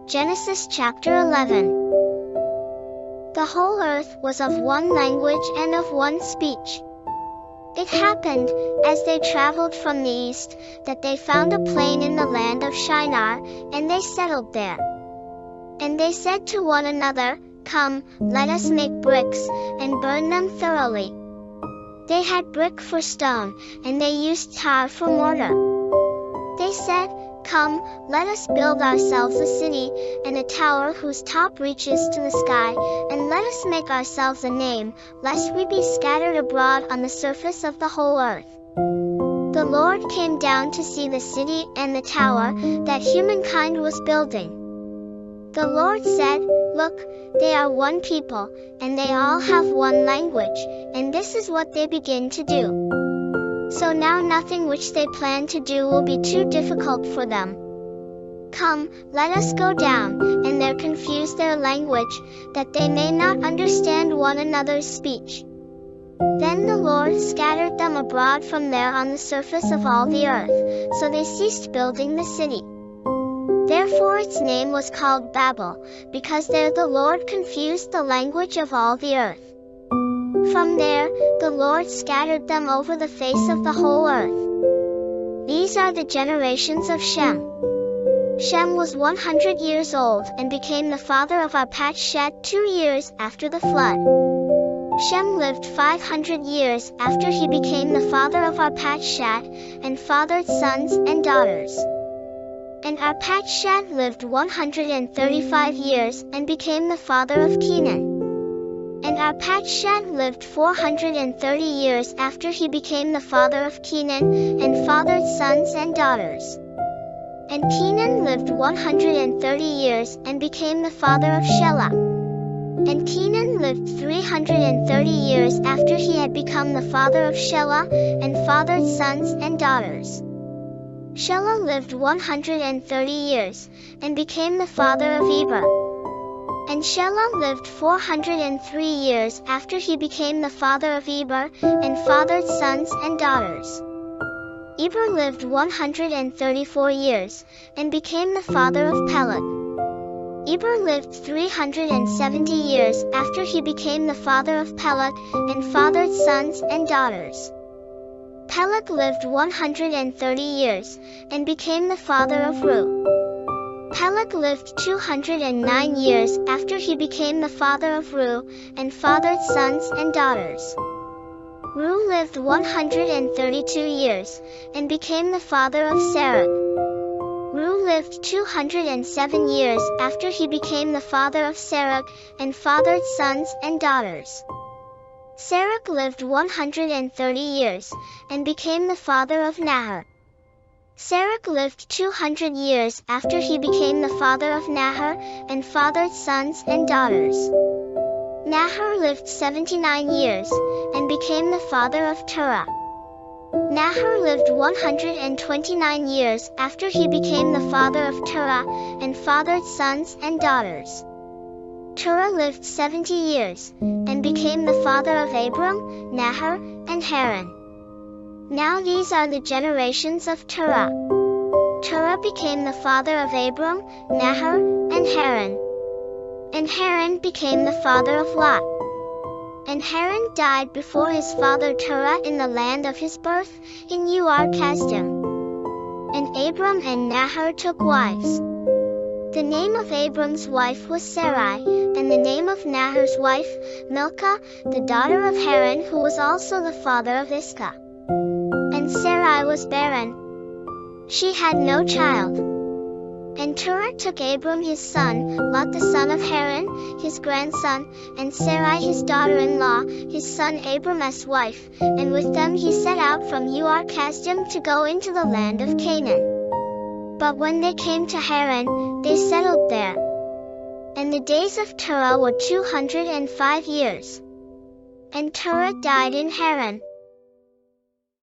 Genesis chapter 11. The whole earth was of one language and of one speech. It happened, as they traveled from the east, that they found a plain in the land of Shinar, and they settled there. And they said to one another, "Come, let us make bricks, and burn them thoroughly." They had brick for stone, and they used tar for mortar. They said, "Come, let us build ourselves a city, and a tower whose top reaches to the sky, and let us make ourselves a name, lest we be scattered abroad on the surface of the whole earth." The Lord came down to see the city and the tower that humankind was building. The Lord said, "Look, they are one people, and they all have one language, and this is what they begin to do. So now nothing which they plan to do will be too difficult for them. Come, let us go down, and there confuse their language, that they may not understand one another's speech." Then the Lord scattered them abroad from there on the surface of all the earth, so they ceased building the city. Therefore its name was called Babel, because there the Lord confused the language of all the earth. From there, the Lord scattered them over the face of the whole earth. These are the generations of Shem. Shem was 100 years old and became the father of Arpachshad 2 years after the flood. Shem lived 500 years after he became the father of Arpachshad, and fathered sons and daughters. And Arpachshad lived 135 years and became the father of Kenan. And Arpachshad lived 430 years after he became the father of Kenan, and fathered sons and daughters. And Kenan lived 130 years and became the father of Shelah. And Kenan lived 330 years after he had become the father of Shelah, and fathered sons and daughters. Shelah lived 130 years, and became the father of Eber. And Shelah lived 403 years after he became the father of Eber, and fathered sons and daughters. Eber lived 134 years, and became the father of Peleg. Eber lived 370 years after he became the father of Peleg, and fathered sons and daughters. Peleg lived 130 years, and became the father of Reu. Peleg lived 209 years after he became the father of Reu, and fathered sons and daughters. Reu lived 132 years, and became the father of Serug. Reu lived 207 years after he became the father of Serug, and fathered sons and daughters. Serug lived 130 years, and became the father of Nahor. Serug lived 200 years after he became the father of Nahor, and fathered sons and daughters. Nahor lived 79 years, and became the father of Terah. Nahor lived 129 years after he became the father of Terah, and fathered sons and daughters. Terah lived 70 years, and became the father of Abram, Nahor, and Haran. Now these are the generations of Terah. Terah became the father of Abram, Nahor, and Haran. And Haran became the father of Lot. And Haran died before his father Terah in the land of his birth, in Ur-Kasdim. And Abram and Nahor took wives. The name of Abram's wife was Sarai, and the name of Nahor's wife, Milcah, the daughter of Haran, who was also the father of Iscah. And Sarai was barren. She had no child. And Terah took Abram his son, Lot the son of Haran, his grandson, and Sarai his daughter-in-law, his son Abram as wife, and with them he set out from Ur-Kasdim to go into the land of Canaan. But when they came to Haran, they settled there. And the days of Terah were 205 years. And Terah died in Haran.